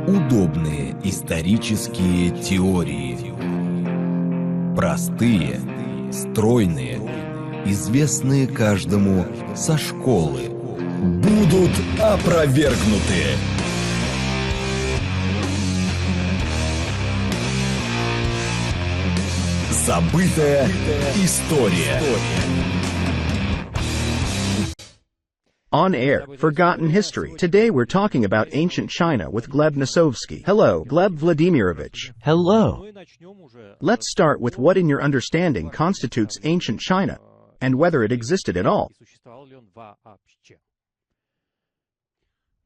Удобные исторические теории. Простые, стройные, известные каждому со школы. Будут опровергнуты. Забытая история. On air, Forgotten History. Today we're talking about ancient China with Gleb Nosovsky. Hello, Gleb Vladimirovich. Hello. Let's start with what in your understanding constitutes ancient China, and whether it existed at all.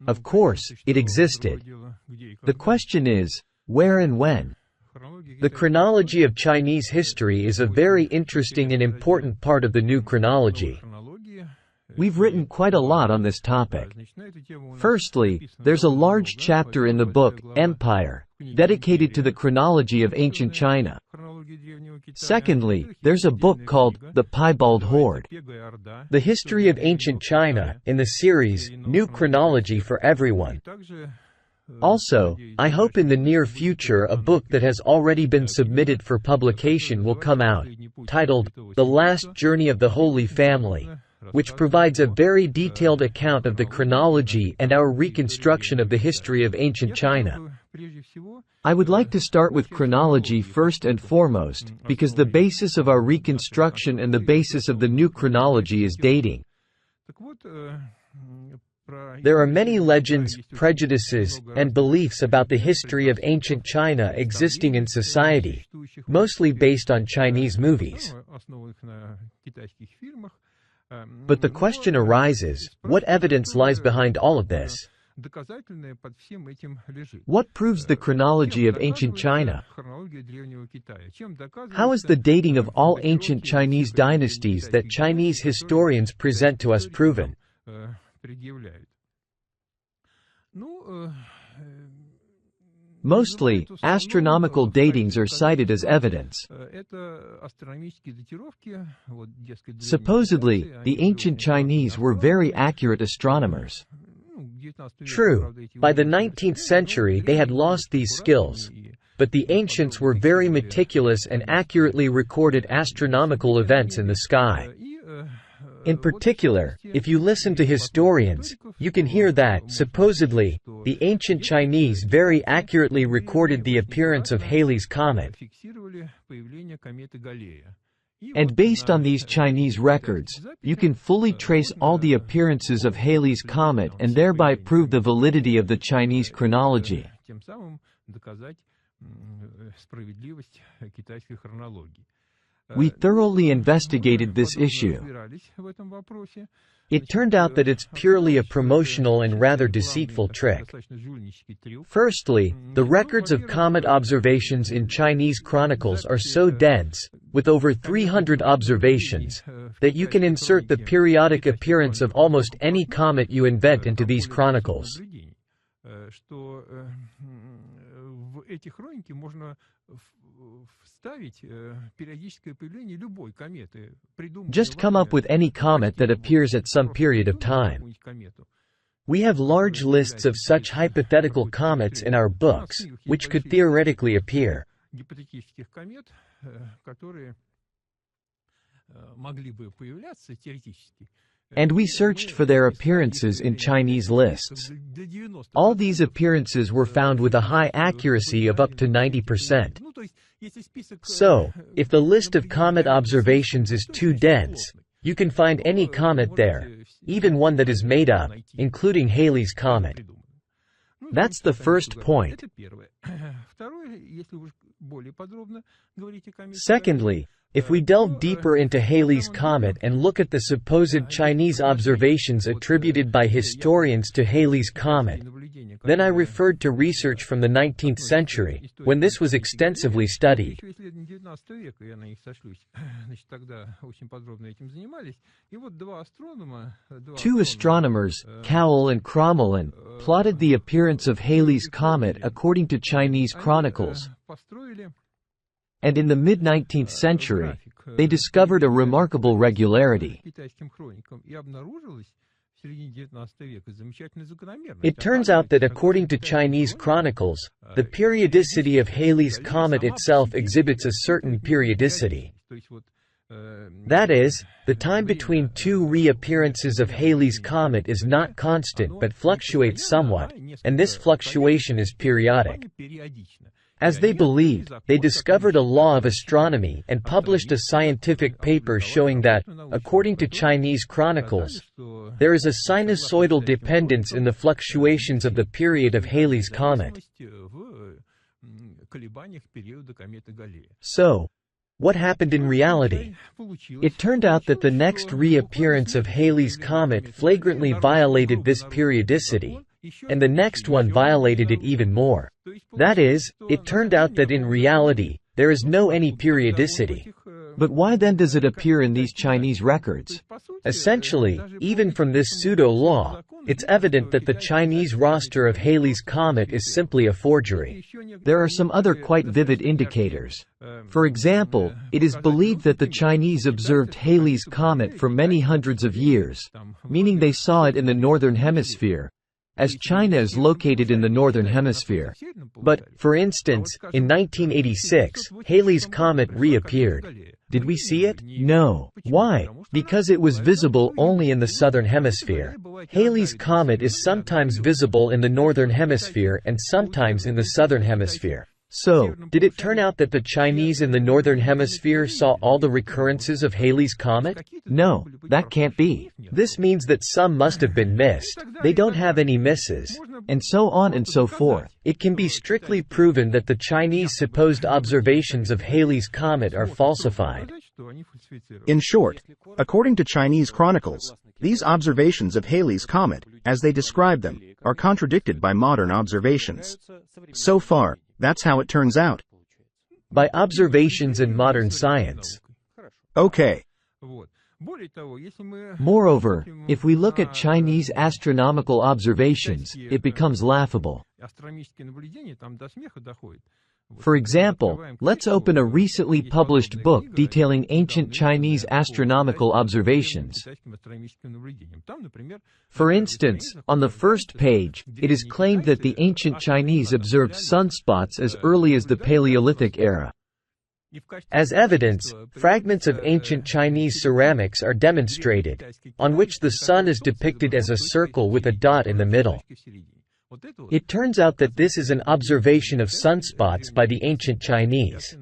Of course, it existed. The question is, where and when? The chronology of Chinese history is a very interesting and important part of the new chronology. We've written quite a lot on this topic. Firstly, there's a large chapter in the book, Empire, dedicated to the chronology of ancient China. Secondly, there's a book called The Piebald Horde, The History of Ancient China, in the series, New Chronology for Everyone. Also, I hope in the near future a book that has already been submitted for publication will come out, titled, The Last Journey of the Holy Family, which provides a very detailed account of the chronology and our reconstruction of the history of ancient China. I would like to start with chronology first and foremost, because the basis of our reconstruction and the basis of the new chronology is dating. There are many legends, prejudices, and beliefs about the history of ancient China existing in society, mostly based on Chinese movies. But the question arises, what evidence lies behind all of this? What proves the chronology of ancient China? How is the dating of all ancient Chinese dynasties that Chinese historians present to us proven? Mostly, astronomical datings are cited as evidence. Supposedly, the ancient Chinese were very accurate astronomers. True, by the 19th century they had lost these skills, but the ancients were very meticulous and accurately recorded astronomical events in the sky. In particular, if you listen to historians, you can hear that, supposedly, the ancient Chinese very accurately recorded the appearance of Halley's Comet. And based on these Chinese records, you can fully trace all the appearances of Halley's Comet and thereby prove the validity of the Chinese chronology. We thoroughly investigated this issue. It turned out that it's purely a promotional and rather deceitful trick. Firstly, the records of comet observations in Chinese chronicles are so dense, with over 300 observations, that you can insert the periodic appearance of almost any comet you invent into these chronicles. Just come up with any comet that appears at some period of time. We have large lists of such hypothetical comets in our books, which could theoretically appear. And we searched for their appearances in Chinese lists. All these appearances were found with a high accuracy of up to 90%. So, if the list of comet observations is too dense, you can find any comet there, even one that is made up, including Halley's Comet. That's the first point. Secondly, if we delve deeper into Halley's Comet and look at the supposed Chinese observations attributed by historians to Halley's Comet, then I referred to research from the 19th century, when this was extensively studied. Two astronomers, Cowell and Crommelin, plotted the appearance of Halley's Comet according to Chinese chronicles. And in the mid-19th century, they discovered a remarkable regularity. It turns out that according to Chinese chronicles, the periodicity of Halley's Comet itself exhibits a certain periodicity. That is, the time between two reappearances of Halley's Comet is not constant but fluctuates somewhat, and this fluctuation is periodic. As they believed, they discovered a law of astronomy and published a scientific paper showing that, according to Chinese chronicles, there is a sinusoidal dependence in the fluctuations of the period of Halley's Comet. So, what happened in reality? It turned out that the next reappearance of Halley's Comet flagrantly violated this periodicity, and the next one violated it even more. That is, it turned out that in reality, there is no any periodicity. But why then does it appear in these Chinese records? Essentially, even from this pseudo-law, it's evident that the Chinese roster of Halley's Comet is simply a forgery. There are some other quite vivid indicators. For example, it is believed that the Chinese observed Halley's Comet for many hundreds of years, meaning they saw it in the northern hemisphere, as China is located in the northern hemisphere. But, for instance, in 1986, Halley's Comet reappeared. Did we see it? No. Why? Because it was visible only in the southern hemisphere. Halley's Comet is sometimes visible in the northern hemisphere and sometimes in the southern hemisphere. So, did it turn out that the Chinese in the northern hemisphere saw all the recurrences of Halley's Comet? No, that can't be. This means that some must have been missed. They don't have any misses. And so on and so forth. It can be strictly proven that the Chinese supposed observations of Halley's Comet are falsified. In short, according to Chinese chronicles, these observations of Halley's Comet, as they describe them, are contradicted by modern observations. So far, that's how it turns out. By observations in modern science. Okay. Moreover, if we look at Chinese astronomical observations, it becomes laughable. For example, let's open a recently published book detailing ancient Chinese astronomical observations. For instance, on the first page, it is claimed that the ancient Chinese observed sunspots as early as the Paleolithic era. As evidence, fragments of ancient Chinese ceramics are demonstrated, on which the sun is depicted as a circle with a dot in the middle. It turns out that this is an observation of sunspots by the ancient Chinese.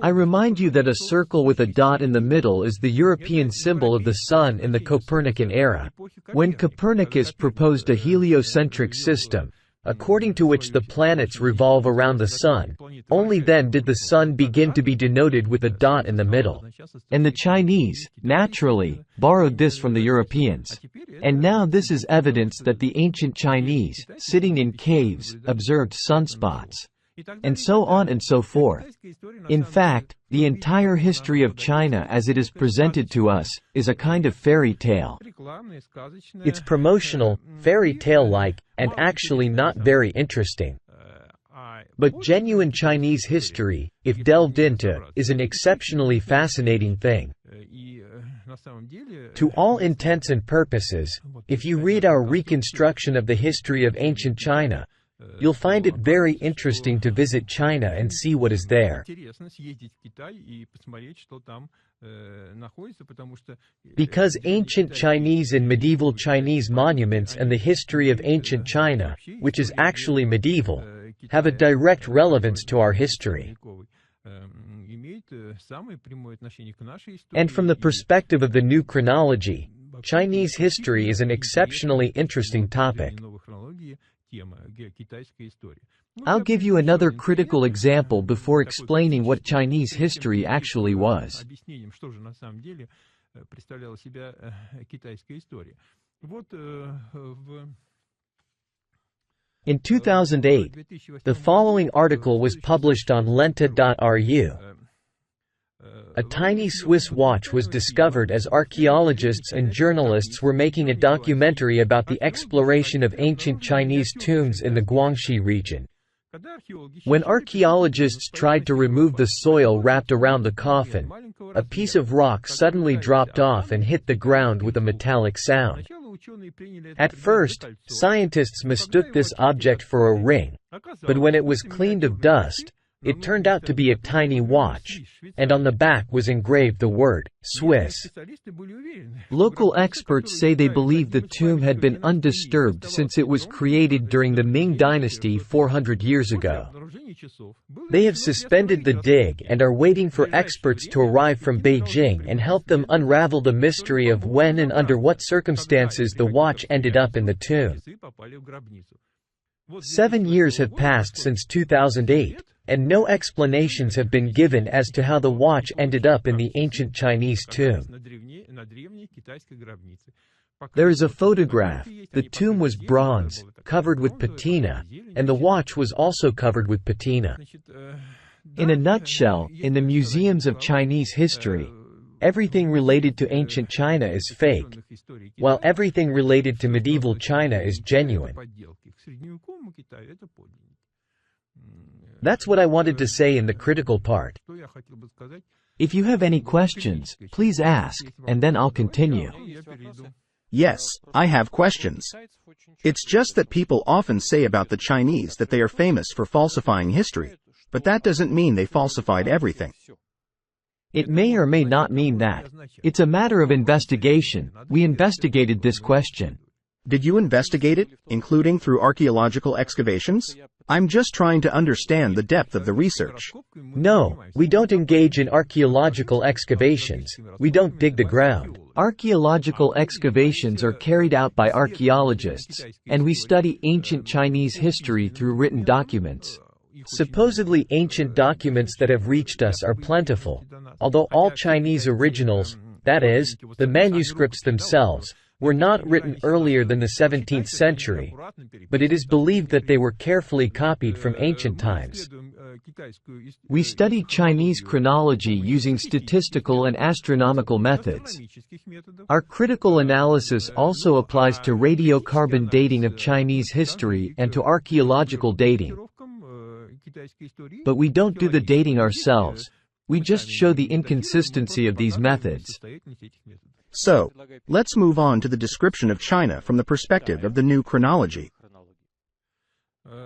I remind you that a circle with a dot in the middle is the European symbol of the sun in the Copernican era. When Copernicus proposed a heliocentric system, according to which the planets revolve around the sun, only then did the sun begin to be denoted with a dot in the middle. And the Chinese, naturally, borrowed this from the Europeans. And now this is evidence that the ancient Chinese, sitting in caves, observed sunspots. And so on and so forth. In fact, the entire history of China as it is presented to us, is a kind of fairy tale. It's promotional, fairy tale-like, and actually not very interesting. But genuine Chinese history, if delved into, is an exceptionally fascinating thing. To all intents and purposes, if you read our reconstruction of the history of ancient China, you'll find it very interesting to visit China and see what is there. Because ancient Chinese and medieval Chinese monuments and the history of ancient China, which is actually medieval, have a direct relevance to our history. And from the perspective of the new chronology, Chinese history is an exceptionally interesting topic. I'll give you another critical example before explaining what Chinese history actually was. In 2008, the following article was published on lenta.ru. A tiny Swiss watch was discovered as archaeologists and journalists were making a documentary about the exploration of ancient Chinese tombs in the Guangxi region. When archaeologists tried to remove the soil wrapped around the coffin, a piece of rock suddenly dropped off and hit the ground with a metallic sound. At first, scientists mistook this object for a ring, but when it was cleaned of dust, it turned out to be a tiny watch, and on the back was engraved the word, Swiss. Local experts say they believe the tomb had been undisturbed since it was created during the Ming Dynasty 400 years ago. They have suspended the dig and are waiting for experts to arrive from Beijing and help them unravel the mystery of when and under what circumstances the watch ended up in the tomb. 7 years have passed since 2008. And no explanations have been given as to how the watch ended up in the ancient Chinese tomb. There is a photograph. The tomb was bronze, covered with patina, and the watch was also covered with patina. In a nutshell, in the museums of Chinese history, everything related to ancient China is fake, while everything related to medieval China is genuine. That's what I wanted to say in the critical part. If you have any questions, please ask, and then I'll continue. Yes, I have questions. It's just that people often say about the Chinese that they are famous for falsifying history, but that doesn't mean they falsified everything. It may or may not mean that. It's a matter of investigation. We investigated this question. Did you investigate it, including through archaeological excavations? I'm just trying to understand the depth of the research. No, we don't engage in archaeological excavations. We don't dig the ground. Archaeological excavations are carried out by archaeologists, and we study ancient Chinese history through written documents. Supposedly ancient documents that have reached us are plentiful, although all Chinese originals, that is, the manuscripts themselves, were not written earlier than the 17th century, but it is believed that they were carefully copied from ancient times. We study Chinese chronology using statistical and astronomical methods. Our critical analysis also applies to radiocarbon dating of Chinese history and to archaeological dating. But we don't do the dating ourselves. We just show the inconsistency of these methods. So, let's move on to the description of China from the perspective of the new chronology.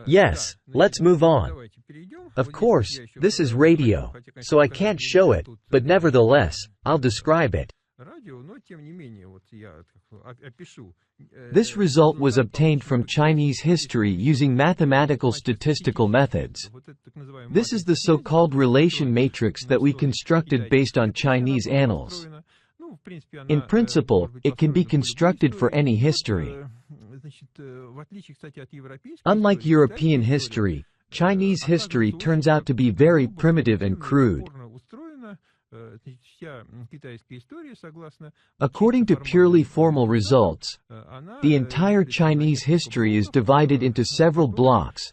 Yes, let's move on. Of course, this is radio, so I can't show it, but nevertheless, I'll describe it. This result was obtained from Chinese history using mathematical statistical methods. This is the so-called relation matrix that we constructed based on Chinese annals. In principle, it can be constructed for any history. Unlike European history, Chinese history turns out to be very primitive and crude. According to purely formal results, the entire Chinese history is divided into several blocks,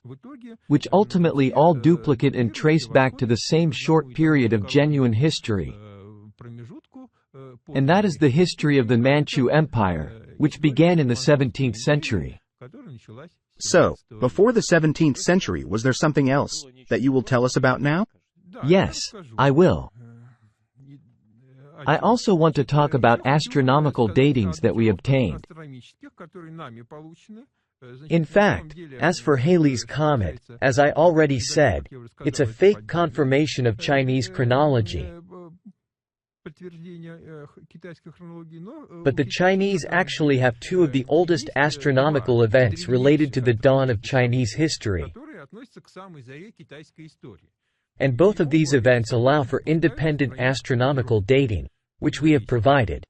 which ultimately all duplicate and trace back to the same short period of genuine history. And that is the history of the Manchu Empire, which began in the 17th century. So, before the 17th century, was there something else that you will tell us about now? Yes, I will. I also want to talk about astronomical datings that we obtained. In fact, as for Halley's Comet, as I already said, it's a fake confirmation of Chinese chronology. But the Chinese actually have two of the oldest astronomical events related to the dawn of Chinese history. And both of these events allow for independent astronomical dating, which we have provided.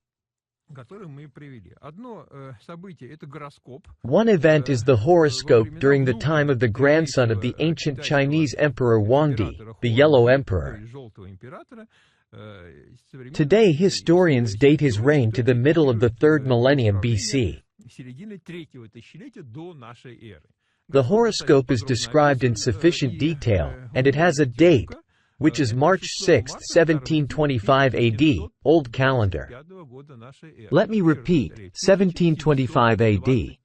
One event is the horoscope during the time of the grandson of the ancient Chinese Emperor Huangdi, the Yellow Emperor. Today historians date his reign to the middle of the 3rd millennium BC. The horoscope is described in sufficient detail, and it has a date, which is March 6, 1725 AD, Old Calendar. Let me repeat, 1725 AD.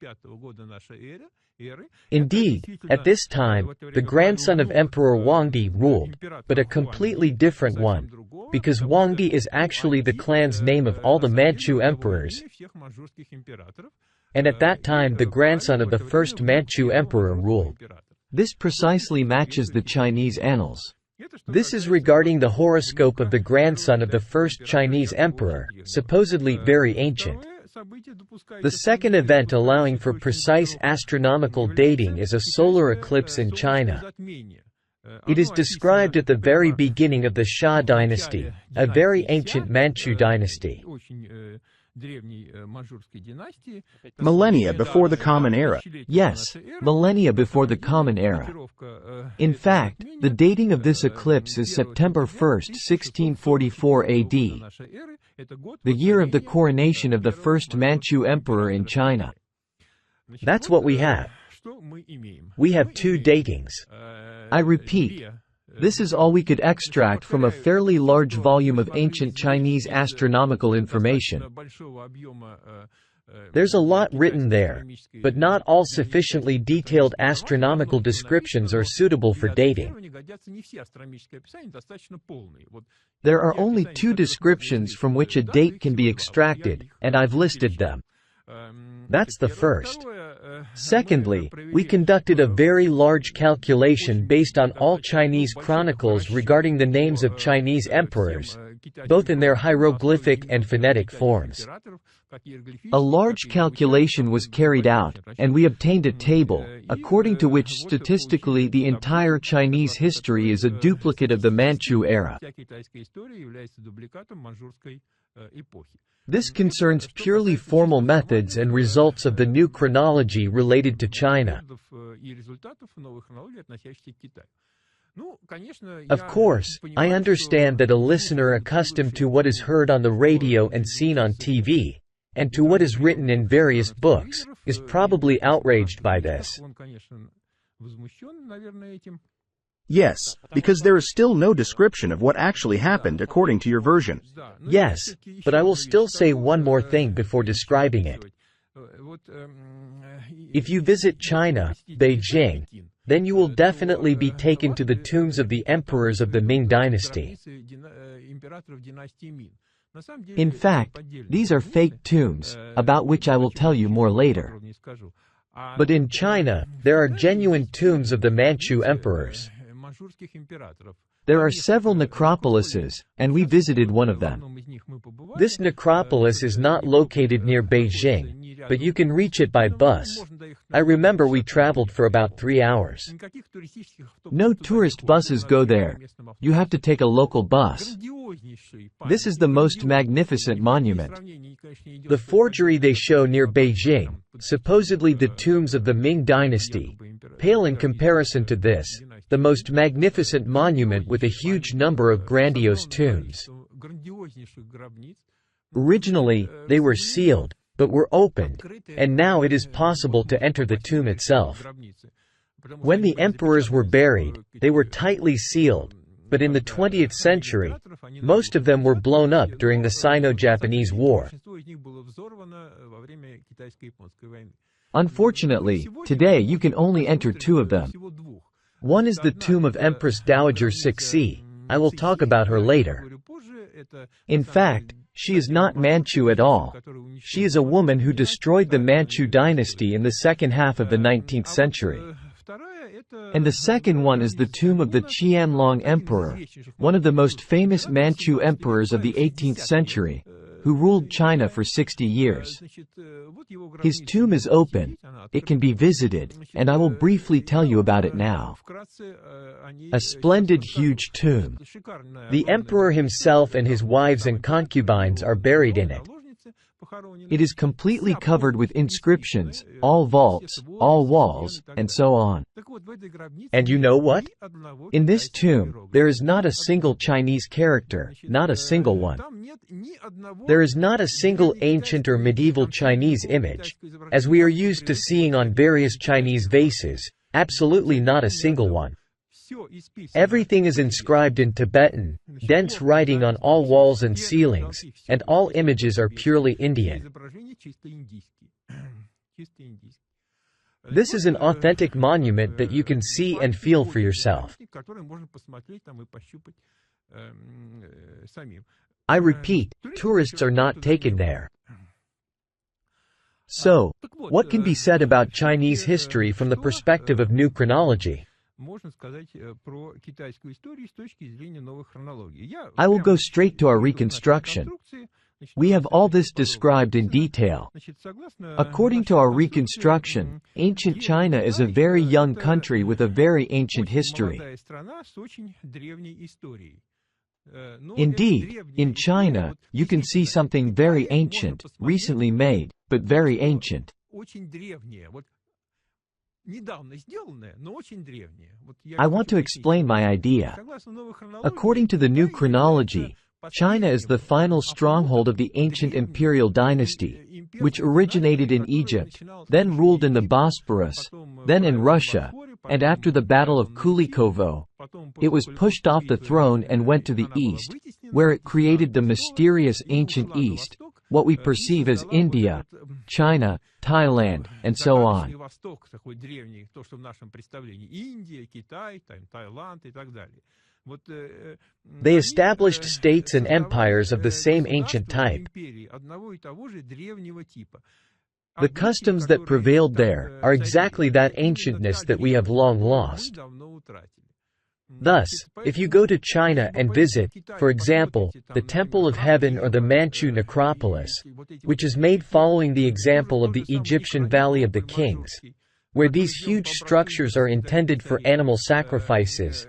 Indeed, at this time, the grandson of Emperor Huangdi ruled, but a completely different one, because Huangdi is actually the clan's name of all the Manchu emperors. and at that time the grandson of the first Manchu emperor ruled. This precisely matches the Chinese annals. This is regarding the horoscope of the grandson of the first Chinese emperor, supposedly very ancient. The second event allowing for precise astronomical dating is a solar eclipse in China. It is described at the very beginning of the Xia dynasty, a very ancient Manchu dynasty. Millennia before the Common Era. Yes, millennia before the Common Era. In fact, the dating of this eclipse is September 1, 1644 AD, the year of the coronation of the first Manchu emperor in China. That's what we have. We have two datings. I repeat, this is all we could extract from a fairly large volume of ancient Chinese astronomical information. There's a lot written there, but not all sufficiently detailed astronomical descriptions are suitable for dating. There are only two descriptions from which a date can be extracted, and I've listed them. That's the first. Secondly, we conducted a very large calculation based on all Chinese chronicles regarding the names of Chinese emperors, both in their hieroglyphic and phonetic forms. A large calculation was carried out, and we obtained a table, according to which statistically the entire Chinese history is a duplicate of the Manchu era. This concerns purely formal methods and results of the new chronology related to China. Of course, I understand that a listener accustomed to what is heard on the radio and seen on TV, and to what is written in various books, is probably outraged by this. Yes, because there is still no description of what actually happened according to your version. Yes, but I will still say one more thing before describing it. If you visit China, Beijing, then you will definitely be taken to the tombs of the emperors of the Ming dynasty. In fact, these are fake tombs, about which I will tell you more later. But in China, there are genuine tombs of the Manchu emperors. There are several necropolises, and we visited one of them. This necropolis is not located near Beijing, but you can reach it by bus. I remember we traveled for about 3 hours. No tourist buses go there. You have to take a local bus. This is the most magnificent monument. The forgery they show near Beijing, supposedly the tombs of the Ming dynasty, pale in comparison to this, the most magnificent monument with a huge number of grandiose tombs. Originally, they were sealed, but were opened, and now it is possible to enter the tomb itself. When the emperors were buried, they were tightly sealed, but in the 20th century, most of them were blown up during the Sino-Japanese War. Unfortunately, today you can only enter 2 of them. One is the tomb of Empress Dowager Cixi. I will talk about her later. In fact, she is not Manchu at all. She is a woman who destroyed the Manchu dynasty in the second half of the 19th century. And the second one is the tomb of the Qianlong Emperor, one of the most famous Manchu emperors of the 18th century, who ruled China for 60 years. His tomb is open, it can be visited, and I will briefly tell you about it now. A splendid huge tomb. The emperor himself and his wives and concubines are buried in it. It is completely covered with inscriptions, all vaults, all walls, and so on. And you know what? In this tomb, there is not a single Chinese character, not a single one. There is not a single ancient or medieval Chinese image, as we are used to seeing on various Chinese vases, absolutely not a single one. Everything is inscribed in Tibetan, dense writing on all walls and ceilings, and all images are purely Indian. This is an authentic monument that you can see and feel for yourself. I repeat, tourists are not taken there. So, what can be said about Chinese history from the perspective of new chronology? I will go straight to our reconstruction. We have all this described in detail. According to our reconstruction, ancient China is a very young country with a very ancient history. Indeed, in China, you can see something very ancient, recently made, but very ancient. I want to explain my idea. According to the new chronology, China is the final stronghold of the ancient imperial dynasty, which originated in Egypt, then ruled in the Bosporus, then in Russia, and after the Battle of Kulikovo, it was pushed off the throne and went to the east, where it created the mysterious ancient East, what we perceive as India, China, Thailand, and so on. They established states and empires of the same ancient type. The customs that prevailed there are exactly that ancientness that we have long lost. Thus, if you go to China and visit, for example, the Temple of Heaven or the Manchu necropolis, which is made following the example of the Egyptian Valley of the Kings, where these huge structures are intended for animal sacrifices,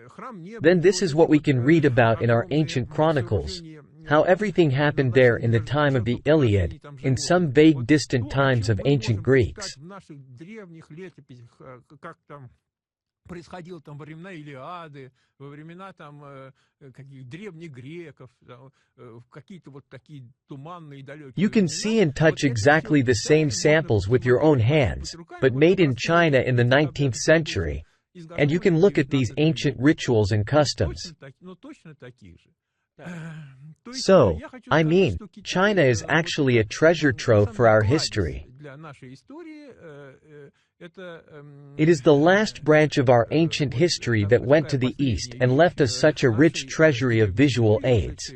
then this is what we can read about in our ancient chronicles, how everything happened there in the time of the Iliad, in some vague distant times of ancient Greeks. You can see and touch exactly the same samples with your own hands, but made in China in the 19th century, and you can look at these ancient rituals and customs. So, I mean, China is actually a treasure trove for our history. It is the last branch of our ancient history that went to the east and left us such a rich treasury of visual aids.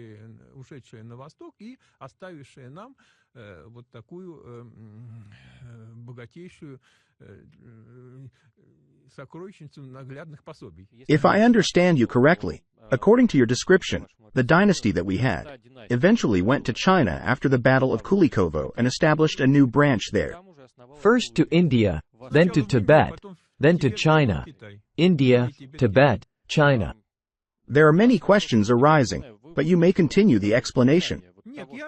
If I understand you correctly, according to your description, the dynasty that we had eventually went to China after the Battle of Kulikovo and established a new branch there. First to India, then to Tibet, then to China. India, Tibet, China. There are many questions arising, but you may continue the explanation.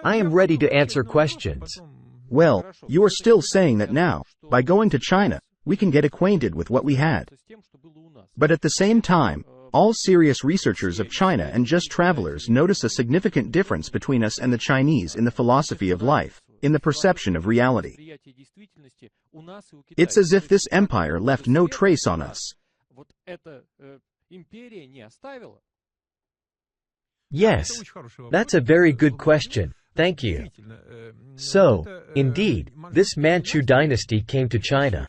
I am ready to answer questions. Well, you are still saying that now, by going to China, we can get acquainted with what we had. But at the same time, all serious researchers of China and just travelers notice a significant difference between us and the Chinese in the philosophy of life, in the perception of reality. It's as if this empire left no trace on us. Yes, that's a very good question. Thank you. So, indeed, this Manchu dynasty came to China.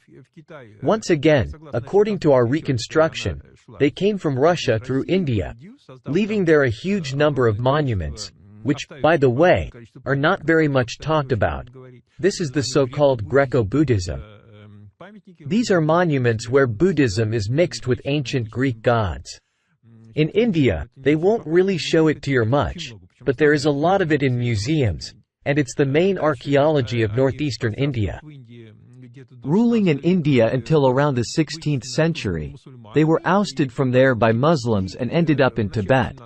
Once again, according to our reconstruction, they came from Russia through India, leaving there a huge number of monuments, which, by the way, are not very much talked about. This is the so-called Greco-Buddhism. These are monuments where Buddhism is mixed with ancient Greek gods. In India, they won't really show it to you much, but there is a lot of it in museums, and it's the main archaeology of northeastern India. Ruling in India until around the 16th century, they were ousted from there by Muslims and ended up in Tibet.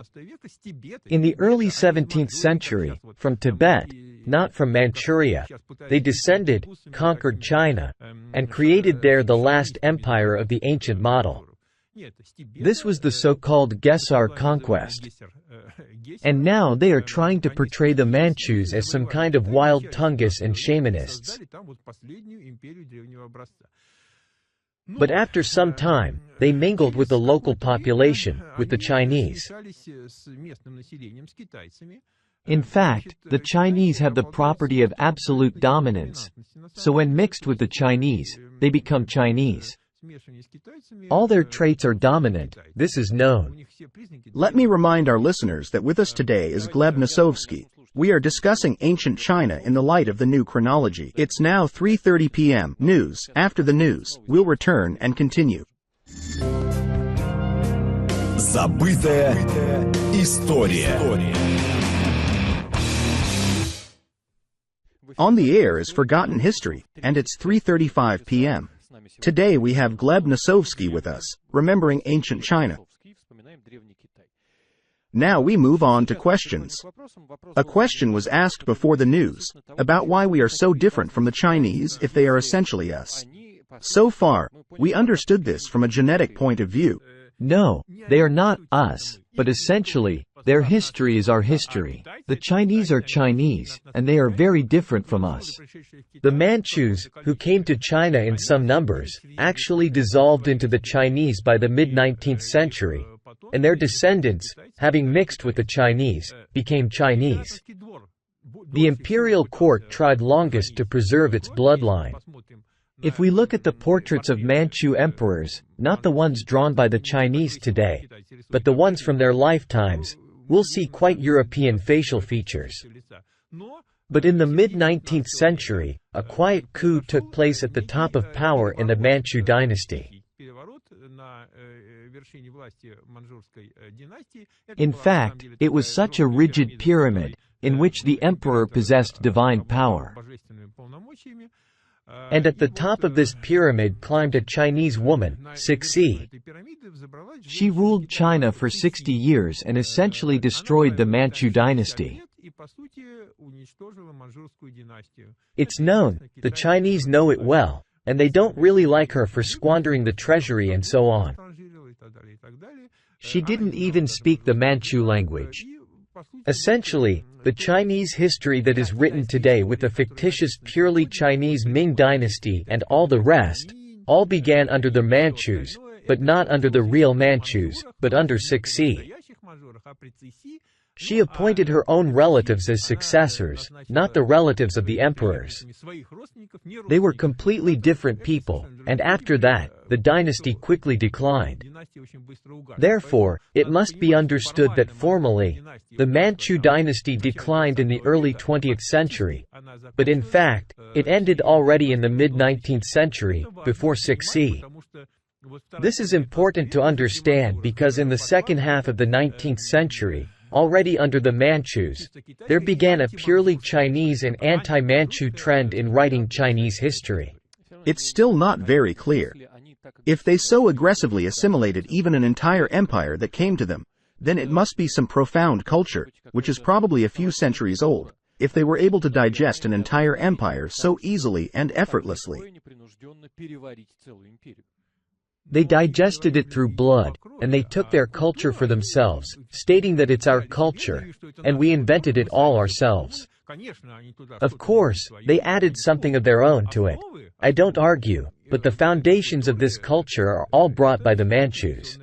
In the early 17th century, from Tibet, not from Manchuria, they descended, conquered China, and created there the last empire of the ancient model. This was the so-called Gesar conquest. And now they are trying to portray the Manchus as some kind of wild Tungus and shamanists. But after some time, they mingled with the local population, with the Chinese. In fact, the Chinese have the property of absolute dominance. So when mixed with the Chinese, they become Chinese. All their traits are dominant, this is known. Let me remind our listeners that with us today is Gleb Nosovsky, We are discussing ancient China in the light of the new chronology. It's now 3:30 p.m. News. After the news, we'll return and continue. Забытая история. On the air is Forgotten History, and it's 3:35 p.m. Today we have Gleb Nosovsky with us, remembering ancient China. Now we move on to questions. A question was asked before the news, about why we are so different from the Chinese if they are essentially us. So far, we understood this from a genetic point of view. No, they are not us, but essentially, their history is our history. The Chinese are Chinese, and they are very different from us. The Manchus, who came to China in some numbers, actually dissolved into the Chinese by the mid-19th century, and their descendants, having mixed with the Chinese, became Chinese. The imperial court tried longest to preserve its bloodline. If we look at the portraits of Manchu emperors, not the ones drawn by the Chinese today, but the ones from their lifetimes, we'll see quite European facial features. But in the mid-19th century, a quiet coup took place at the top of power in the Manchu dynasty. In fact, it was such a rigid pyramid, in which the emperor possessed divine power. And at the top of this pyramid climbed a Chinese woman, Cixi. She ruled China for 60 years and essentially destroyed the Manchu dynasty. It's known, the Chinese know it well, and they don't really like her for squandering the treasury and so on. She didn't even speak the Manchu language. Essentially, the Chinese history that is written today with the fictitious purely Chinese Ming dynasty and all the rest, all began under the Manchus, but not under the real Manchus, but under Cixi. She appointed her own relatives as successors, not the relatives of the emperors. They were completely different people, and after that, the dynasty quickly declined. Therefore, it must be understood that formally, the Manchu dynasty declined in the early 20th century, but in fact, it ended already in the mid-19th century, before Cixi. This is important to understand because in the second half of the 19th century, already under the Manchus, there began a purely Chinese and anti-Manchu trend in writing Chinese history. It's still not very clear. If they so aggressively assimilated even an entire empire that came to them, then it must be some profound culture, which is probably a few centuries old, if they were able to digest an entire empire so easily and effortlessly. They digested it through blood, and they took their culture for themselves, stating that it's our culture, and we invented it all ourselves. Of course, they added something of their own to it. I don't argue, but the foundations of this culture are all brought by the Manchus.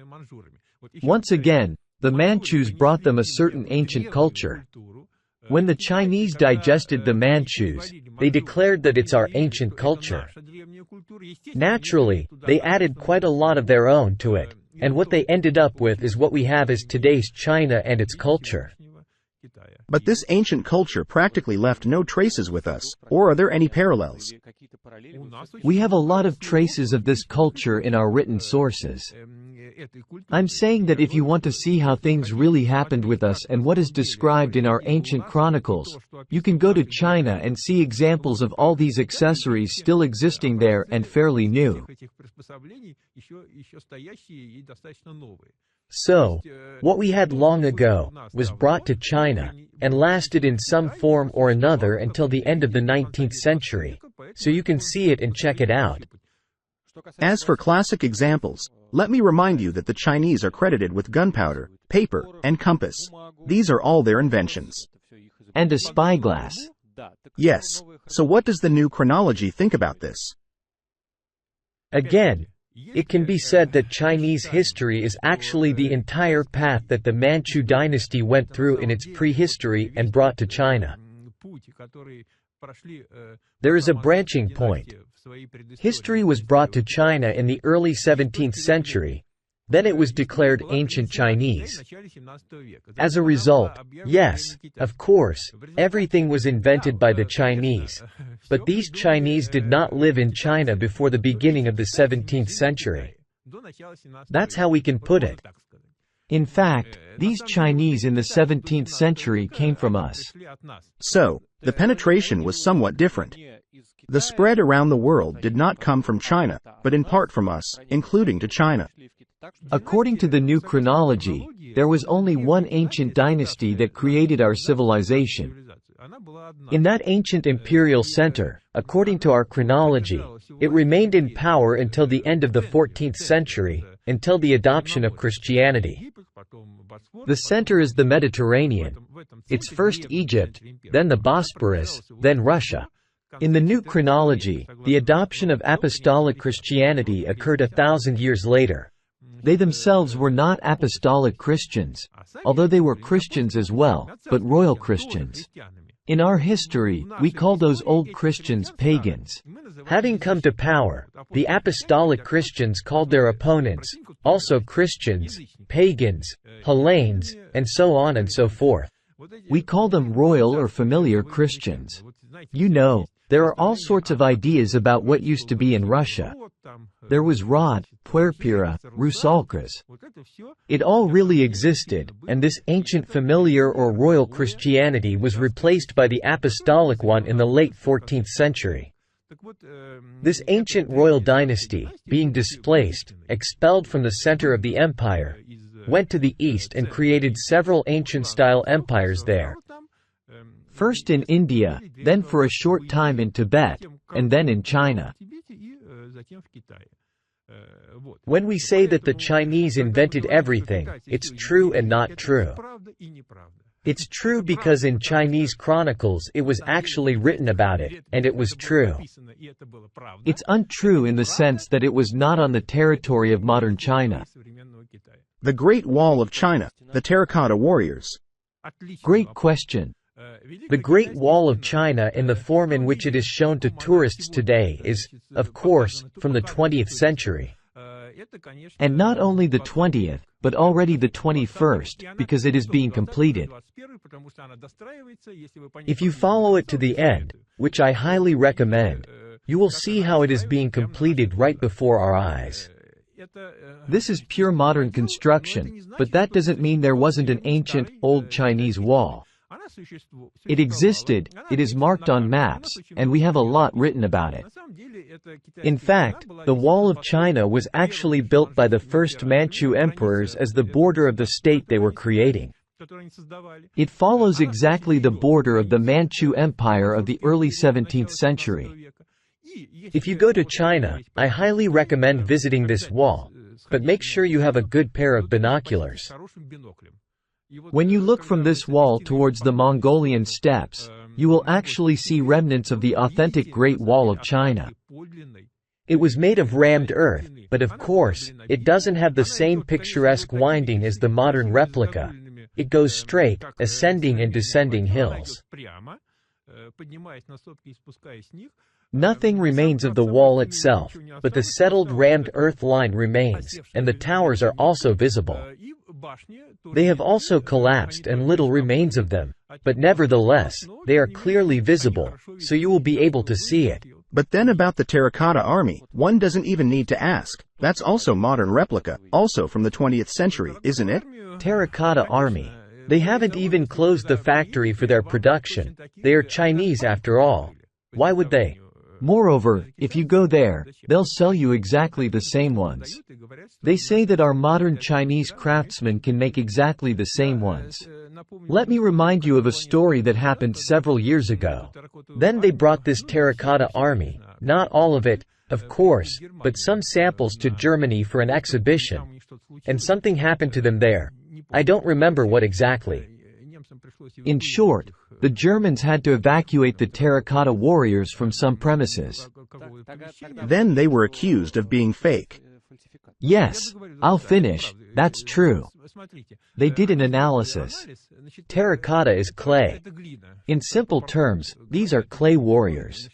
Once again, the Manchus brought them a certain ancient culture. When the Chinese digested the Manchus, they declared that it's our ancient culture. Naturally, they added quite a lot of their own to it, and what they ended up with is what we have as today's China and its culture. But this ancient culture practically left no traces with us, or are there any parallels? We have a lot of traces of this culture in our written sources. I'm saying that if you want to see how things really happened with us and what is described in our ancient chronicles, you can go to China and see examples of all these accessories still existing there and fairly new. So, what we had long ago was brought to China and lasted in some form or another until the end of the 19th century, so you can see it and check it out. As for classic examples, let me remind you that the Chinese are credited with gunpowder, paper, and compass. These are all their inventions. And a spyglass. Yes. So what does the new chronology think about this? Again, it can be said that Chinese history is actually the entire path that the Manchu dynasty went through in its prehistory and brought to China. There is a branching point. History was brought to China in the early 17th century, Then it was declared ancient Chinese. As a result, yes, of course, everything was invented by the Chinese. But these Chinese did not live in China before the beginning of the 17th century. That's how we can put it. In fact, these Chinese in the 17th century came from us. So, the penetration was somewhat different. The spread around the world did not come from China, but in part from us, including to China. According to the new chronology, there was only one ancient dynasty that created our civilization. In that ancient imperial center, according to our chronology, it remained in power until the end of the 14th century, until the adoption of Christianity. The center is the Mediterranean. It's first Egypt, then the Bosporus, then Russia. In the new chronology, the adoption of apostolic Christianity occurred 1,000 years later. They themselves were not apostolic Christians, although they were Christians as well, but royal Christians. In our history, we call those old Christians pagans. Having come to power, the apostolic Christians called their opponents also Christians, pagans, Hellenes, and so on and so forth. We call them royal or familiar Christians. You know, there are all sorts of ideas about what used to be in Russia. There was Rod, Puerpira, Rusalkas. It all really existed, and this ancient familiar or royal Christianity was replaced by the apostolic one in the late 14th century. This ancient royal dynasty, being displaced, expelled from the center of the empire, went to the east and created several ancient-style empires there. First in India, then for a short time in Tibet, and then in China. When we say that the Chinese invented everything, it's true and not true. It's true because in Chinese chronicles it was actually written about it, and it was true. It's untrue in the sense that it was not on the territory of modern China. The Great Wall of China, the Terracotta Warriors. Great question. The Great Wall of China in the form in which it is shown to tourists today is, of course, from the 20th century. And not only the 20th, but already the 21st, because it is being completed. If you follow it to the end, which I highly recommend, you will see how it is being completed right before our eyes. This is pure modern construction, but that doesn't mean there wasn't an ancient, old Chinese wall. It existed, it is marked on maps, and we have a lot written about it. In fact, the Wall of China was actually built by the first Manchu emperors as the border of the state they were creating. It follows exactly the border of the Manchu Empire of the early 17th century. If you go to China, I highly recommend visiting this wall, but make sure you have a good pair of binoculars. When you look from this wall towards the Mongolian steppes, you will actually see remnants of the authentic Great Wall of China. It was made of rammed earth, but of course, it doesn't have the same picturesque winding as the modern replica. It goes straight, ascending and descending hills. Nothing remains of the wall itself, but the settled rammed earth line remains, and the towers are also visible. They have also collapsed and little remains of them, but nevertheless, they are clearly visible, so you will be able to see it. But then about the Terracotta Army, one doesn't even need to ask. That's also modern replica, also from the 20th century, isn't it? Terracotta Army. They haven't even closed the factory for their production. They are Chinese after all. Why would they? Moreover, if you go there, they'll sell you exactly the same ones. They say that our modern Chinese craftsmen can make exactly the same ones. Let me remind you of a story that happened several years ago. Then they brought this Terracotta Army, not all of it, of course, but some samples to Germany for an exhibition. And something happened to them there. I don't remember what exactly. In short, the Germans had to evacuate the Terracotta Warriors from some premises. Then they were accused of being fake. Yes, I'll finish, that's true. They did an analysis. Terracotta is clay. In simple terms, these are clay warriors.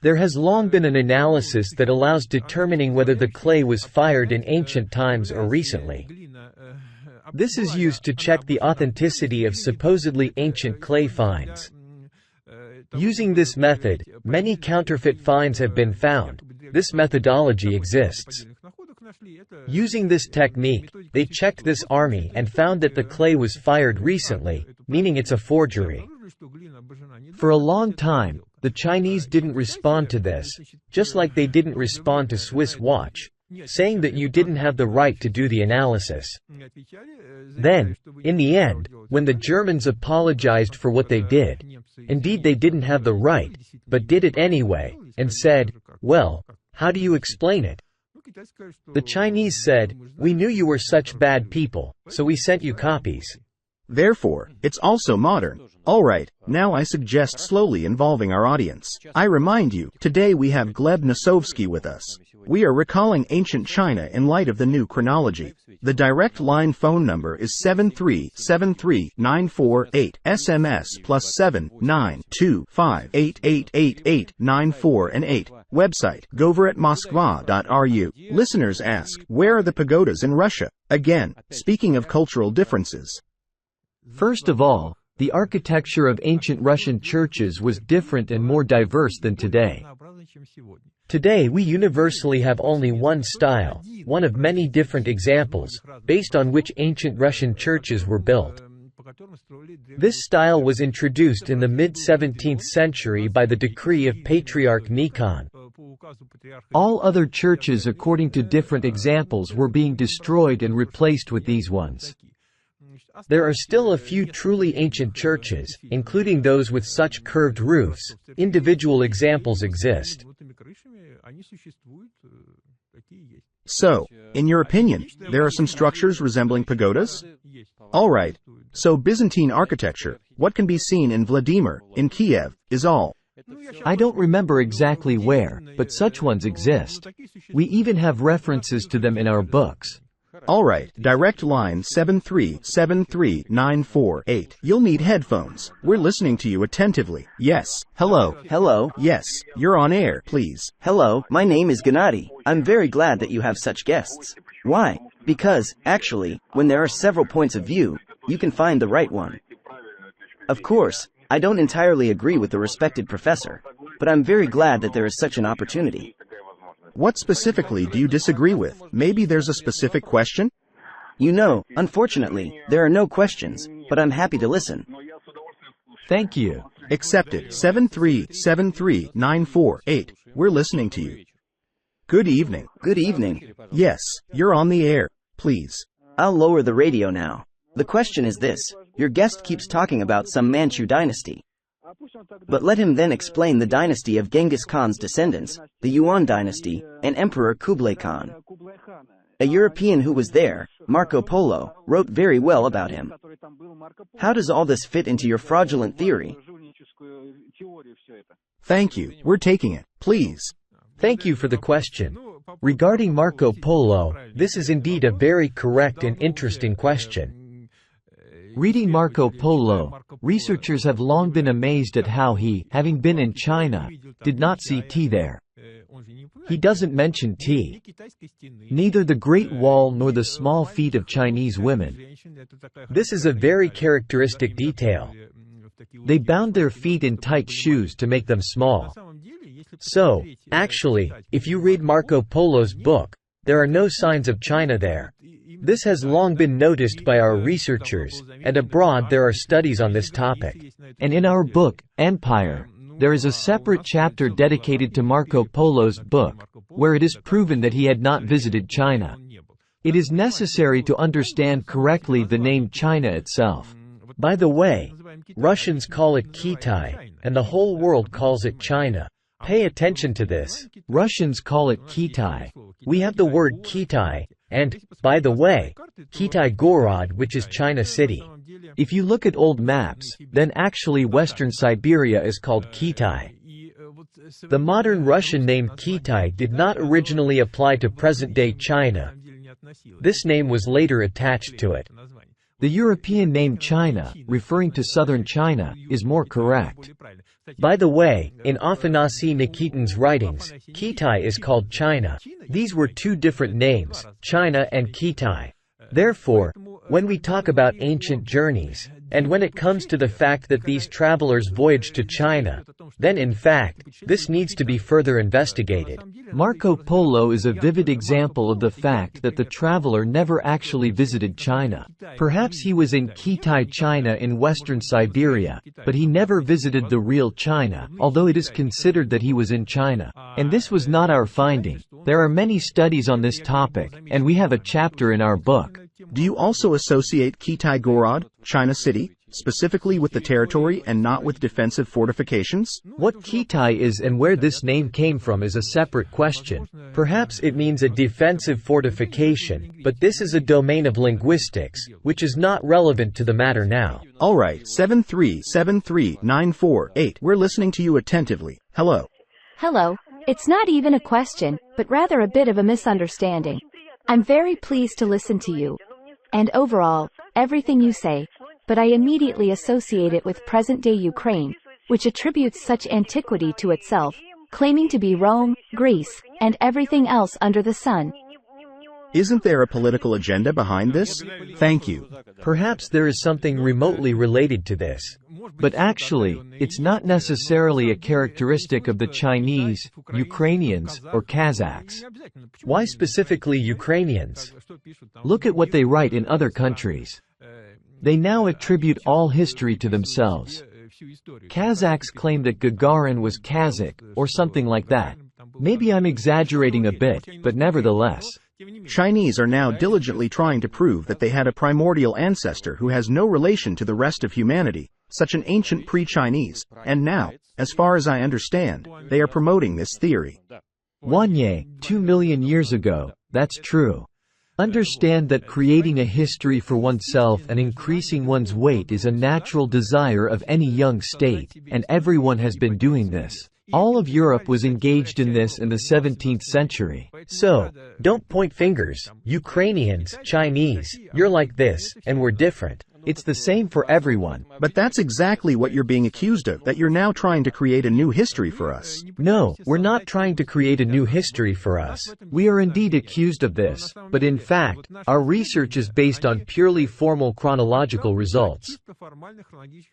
There has long been an analysis that allows determining whether the clay was fired in ancient times or recently. This is used to check the authenticity of supposedly ancient clay finds. Using this method, many counterfeit finds have been found. This methodology exists. Using this technique, they checked this army and found that the clay was fired recently, meaning it's a forgery. For a long time, the Chinese didn't respond to this, just like they didn't respond to Swiss watch, saying that you didn't have the right to do the analysis. Then, in the end, when the Germans apologized for what they did, indeed they didn't have the right, but did it anyway, and said, "Well, how do you explain it?" The Chinese said, "We knew you were such bad people, so we sent you copies." Therefore, it's also modern. Alright, now I suggest slowly involving our audience. I remind you, today we have Gleb Nosovsky with us. We are recalling ancient China in light of the new chronology. The direct line phone number is 7373948, SMS +7 925888894 and 8. Website, GOVORIT Listeners ask, where are the pagodas in Russia? Again, speaking of cultural differences. First of all, the architecture of ancient Russian churches was different and more diverse than today. Today we universally have only one style, one of many different examples, based on which ancient Russian churches were built. This style was introduced in the mid-17th century by the decree of Patriarch Nikon. All other churches according to different examples were being destroyed and replaced with these ones. There are still a few truly ancient churches, including those with such curved roofs. Individual examples exist. So, in your opinion, there are some structures resembling pagodas? Alright, so Byzantine architecture, what can be seen in Vladimir, in Kiev, is all. I don't remember exactly where, but such ones exist. We even have references to them in our books. Alright, direct line 7373948. You'll need headphones. We're listening to you attentively. Yes. Hello. Hello. Yes. You're on air, please. Hello, my name is Gennady. I'm very glad that you have such guests. Why? Because, actually, when there are several points of view, you can find the right one. Of course, I don't entirely agree with the respected professor, but I'm very glad that there is such an opportunity. What specifically do you disagree with? Maybe there's a specific question? You know, unfortunately, there are no questions, but I'm happy to listen. Thank you. Accepted. 7373948. We're listening to you. Good evening. Good evening. Yes, you're on the air. Please. I'll lower the radio now. The question is this. Your guest keeps talking about some Manchu dynasty. But let him then explain the dynasty of Genghis Khan's descendants, the Yuan dynasty, and Emperor Kublai Khan. A European who was there, Marco Polo, wrote very well about him. How does all this fit into your fraudulent theory? Thank you. We're taking it. Please. Thank you for the question. Regarding Marco Polo, this is indeed a very correct and interesting question. Reading Marco Polo, researchers have long been amazed at how he, having been in China, did not see tea there. He doesn't mention tea. Neither the Great Wall nor the small feet of Chinese women. This is a very characteristic detail. They bound their feet in tight shoes to make them small. So, actually, if you read Marco Polo's book, there are no signs of China there. This has long been noticed by our researchers, and abroad there are studies on this topic. And in our book, Empire, there is a separate chapter dedicated to Marco Polo's book, where it is proven that he had not visited China. It is necessary to understand correctly the name China itself. By the way, Russians call it Kitai, and the whole world calls it China. Pay attention to this. Russians call it Kitai. We have the word Kitai, and, by the way, Kitai-Gorod, which is China City. If you look at old maps, then actually Western Siberia is called Kitai. The modern Russian name Kitai did not originally apply to present-day China. This name was later attached to it. The European name China, referring to southern China, is more correct. By the way, in Afanasy Nikitin's writings, Kitai is called China. These were two different names, China and Kitai. Therefore, when we talk about ancient journeys, and when it comes to the fact that these travelers voyaged to China, then in fact, this needs to be further investigated. Marco Polo is a vivid example of the fact that the traveler never actually visited China. Perhaps he was in Kitai, China in western Siberia, but he never visited the real China, although it is considered that he was in China. And this was not our finding. There are many studies on this topic, and we have a chapter in our book. Do you also associate Kitai-Gorod, China City, specifically with the territory and not with defensive fortifications? What Kitai is and where this name came from is a separate question. Perhaps it means a defensive fortification, but this is a domain of linguistics, which is not relevant to the matter now. Alright, 7373948. We're listening to you attentively. Hello. Hello. It's not even a question, but rather a bit of a misunderstanding. I'm very pleased to listen to you. And overall, everything you say, but I immediately associate it with present-day Ukraine, which attributes such antiquity to itself, claiming to be Rome, Greece, and everything else under the sun. Isn't there a political agenda behind this? Thank you. Perhaps there is something remotely related to this. But actually, it's not necessarily a characteristic of the Chinese, Ukrainians, or Kazakhs. Why specifically Ukrainians? Look at what they write in other countries. They now attribute all history to themselves. Kazakhs claim that Gagarin was Kazakh, or something like that. Maybe I'm exaggerating a bit, but nevertheless. Chinese are now diligently trying to prove that they had a primordial ancestor who has no relation to the rest of humanity, such an ancient pre-Chinese, and now, as far as I understand, they are promoting this theory. Wanye, 2 million years ago, that's true. Understand that creating a history for oneself and increasing one's weight is a natural desire of any young state, and everyone has been doing this. All of Europe was engaged in this in the 17th century. So, don't point fingers. Ukrainians, Chinese, you're like this, and we're different. It's the same for everyone. But that's exactly what you're being accused of, that you're now trying to create a new history for us. No, we're not trying to create a new history for us. We are indeed accused of this, but in fact, our research is based on purely formal chronological results.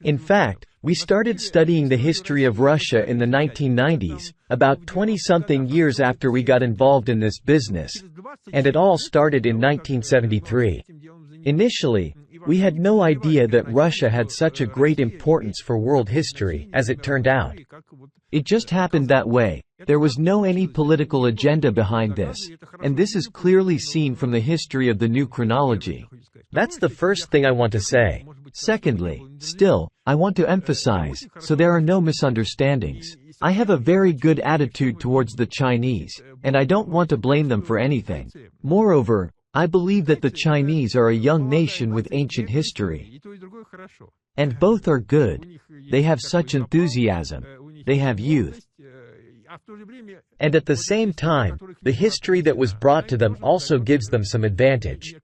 In fact, we started studying the history of Russia in the 1990s, about 20-something years after we got involved in this business. And it all started in 1973. Initially, we had no idea that Russia had such a great importance for world history, as it turned out. It just happened that way. There was no any political agenda behind this. And this is clearly seen from the history of the new chronology. That's the first thing I want to say. Secondly, still, I want to emphasize, so there are no misunderstandings. I have a very good attitude towards the Chinese, and I don't want to blame them for anything. Moreover, I believe that the Chinese are a young nation with ancient history. And both are good. They have such enthusiasm. They have youth. And at the same time, the history that was brought to them also gives them some advantage.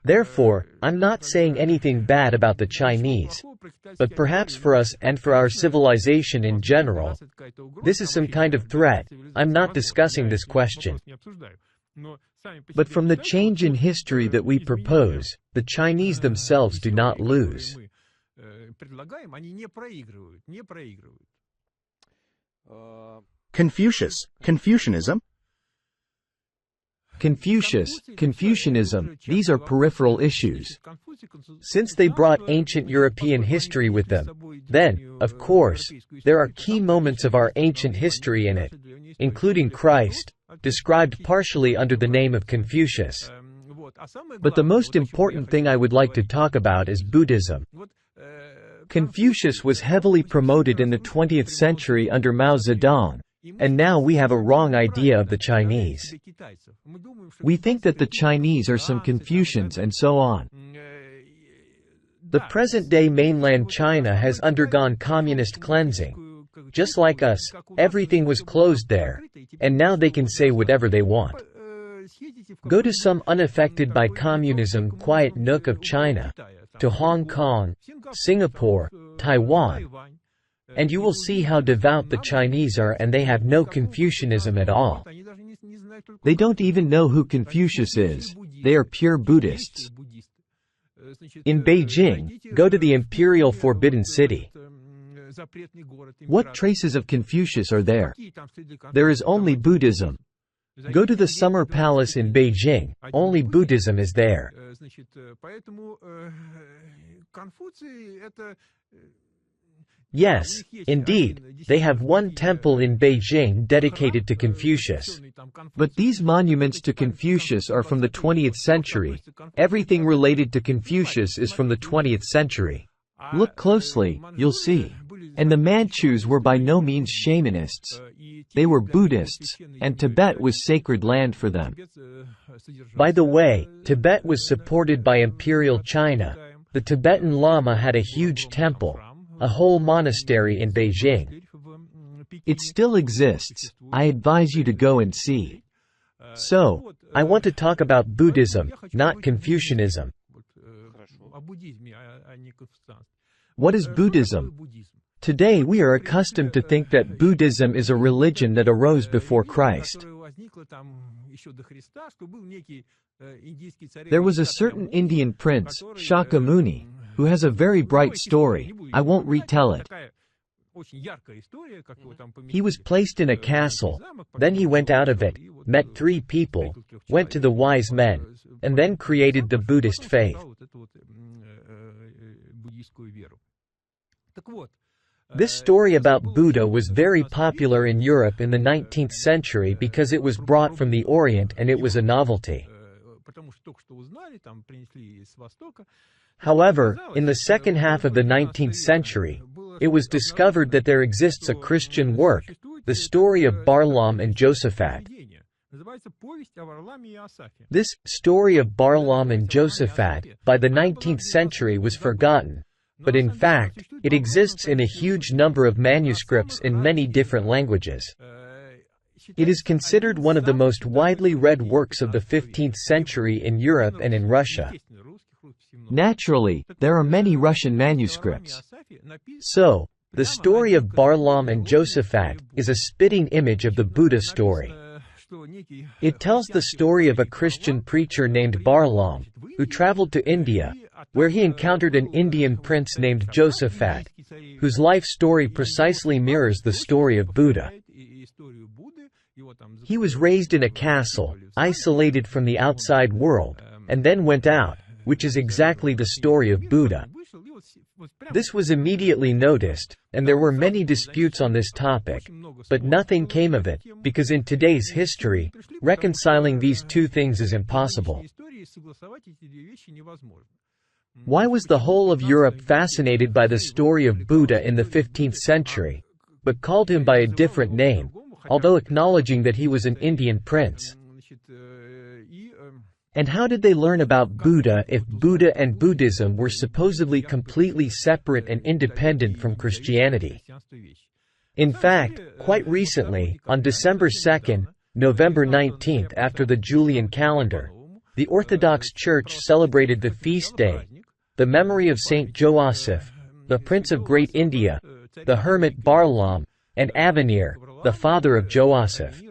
Therefore, I'm not saying anything bad about the Chinese. But perhaps for us and for our civilization in general, this is some kind of threat. I'm not discussing this question. But from the change in history that we propose, the Chinese themselves do not lose. Confucianism? Confucianism, these are peripheral issues. Since they brought ancient European history with them, then, of course, there are key moments of our ancient history in it, including Christ, described partially under the name of Confucius. But the most important thing I would like to talk about is Buddhism. Confucius was heavily promoted in the 20th century under Mao Zedong, and now we have a wrong idea of the Chinese. We think that the Chinese are some Confucians and so on. The present-day mainland China has undergone communist cleansing. Just like us, everything was closed there, and now they can say whatever they want. Go to some unaffected by communism quiet nook of China, to Hong Kong, Singapore, Taiwan, and you will see how devout the Chinese are, and they have no Confucianism at all. They don't even know who Confucius is. They are pure Buddhists. In Beijing, go to the imperial forbidden city. What traces of Confucius are there? There is only Buddhism. Go to the Summer Palace in Beijing, only Buddhism is there. Yes, indeed, they have one temple in Beijing dedicated to Confucius. But these monuments to Confucius are from the 20th century. Everything related to Confucius is from the 20th century. Look closely, you'll see. And the Manchus were by no means shamanists. They were Buddhists, and Tibet was sacred land for them. By the way, Tibet was supported by Imperial China. The Tibetan Lama had a huge temple, a whole monastery in Beijing. It still exists. I advise you to go and see. So, I want to talk about Buddhism, not Confucianism. What is Buddhism? Today we are accustomed to think that Buddhism is a religion that arose before Christ. There was a certain Indian prince, Shakyamuni, who has a very bright story. I won't retell it. He was placed in a castle, then he went out of it, met 3 people, went to the wise men, and then created the Buddhist faith. This story about Buddha was very popular in Europe in the 19th century because it was brought from the Orient and it was a novelty. However, in the second half of the 19th century, it was discovered that there exists a Christian work, the story of Barlaam and Josaphat. This story of Barlaam and Josaphat, by the 19th century was forgotten, but in fact, it exists in a huge number of manuscripts in many different languages. It is considered one of the most widely read works of the 15th century in Europe and in Russia. Naturally, there are many Russian manuscripts. So, the story of Barlaam and Josaphat is a spitting image of the Buddha story. It tells the story of a Christian preacher named Barlaam, who traveled to India, where he encountered an Indian prince named Josaphat, whose life story precisely mirrors the story of Buddha. He was raised in a castle, isolated from the outside world, and then went out, which is exactly the story of Buddha. This was immediately noticed, and there were many disputes on this topic, but nothing came of it, because in today's history, reconciling these two things is impossible. Why was the whole of Europe fascinated by the story of Buddha in the 15th century, but called him by a different name, although acknowledging that he was an Indian prince? And how did they learn about Buddha if Buddha and Buddhism were supposedly completely separate and independent from Christianity? In fact, quite recently, on December 2nd, November 19th after the Julian calendar, the Orthodox Church celebrated the feast day, the memory of Saint Joseph, the Prince of Great India, the hermit Barlaam, and Avenir, the father of Joseph.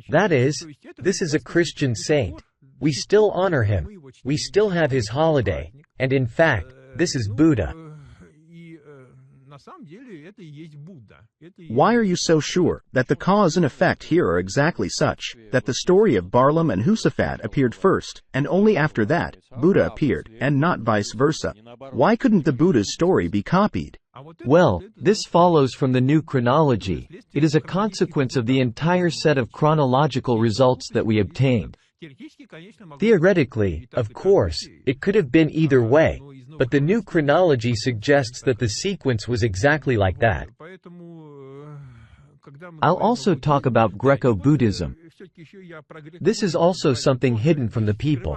That is, this is a Christian saint. We still honor him. We still have his holiday. And in fact, this is Buddha. Why are you so sure that the cause and effect here are exactly such, that the story of Barlaam and Josaphat appeared first, and only after that, Buddha appeared, and not vice versa? Why couldn't the Buddha's story be copied? Well, this follows from the new chronology. It is a consequence of the entire set of chronological results that we obtained. Theoretically, of course, it could have been either way, but the new chronology suggests that the sequence was exactly like that. I'll also talk about Greco-Buddhism. This is also something hidden from the people.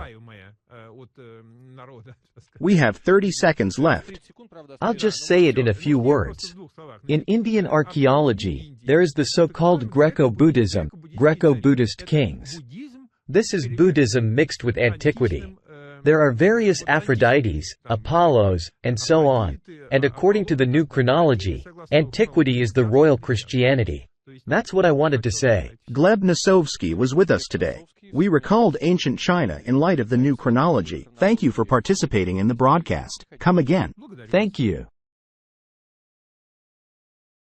We have 30 seconds left. I'll just say it in a few words. In Indian archaeology, there is the so-called Greco-Buddhism, Greco-Buddhist kings. This is Buddhism mixed with antiquity. There are various Aphrodites, Apollos, and so on, and according to the new chronology, antiquity is the royal Christianity. That's what I wanted to say. Gleb Nosovsky was with us today. We recalled ancient China in light of the new chronology. Thank you for participating in the broadcast. Come again. Thank you.